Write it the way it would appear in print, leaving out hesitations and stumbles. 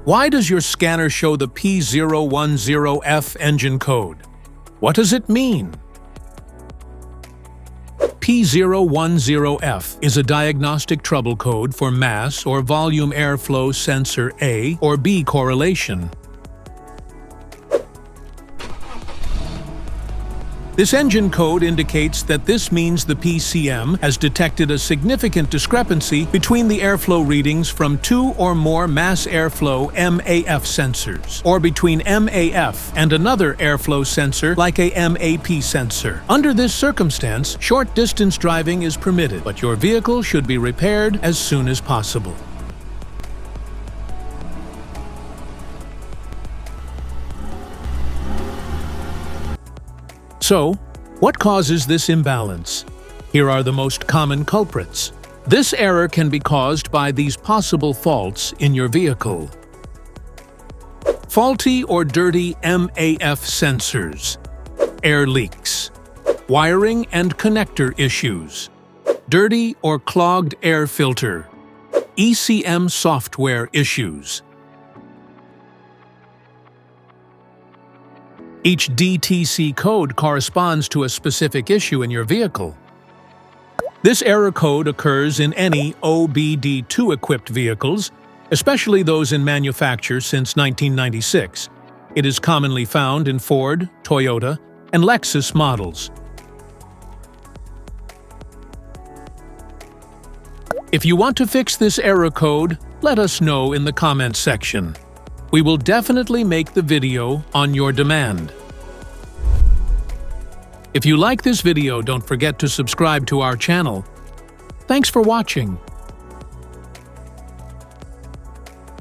Why does your scanner show the P010F engine code? What does it mean? P010F is a diagnostic trouble code for mass or volume airflow sensor A or B correlation. This engine code indicates that this means the PCM has detected a significant discrepancy between the airflow readings from two or more mass airflow MAF sensors, or between MAF and another airflow sensor like a MAP sensor. Under this circumstance, short-distance driving is permitted, but your vehicle should be repaired as soon as possible. So, what causes this imbalance? Here are the most common culprits. This error can be caused by these possible faults in your vehicle. Faulty or dirty MAF sensors, air leaks, wiring and connector issues, dirty or clogged air filter, ECM software issues. Each DTC code corresponds to a specific issue in your vehicle. This error code occurs in any OBD2-equipped vehicles, especially those in manufacture since 1996. It is commonly found in Ford, Toyota, and Lexus models. If you want to fix this error code, let us know in the comments section. We will definitely make the video on your demand. If you like this video, don't forget to subscribe to our channel. Thanks for watching.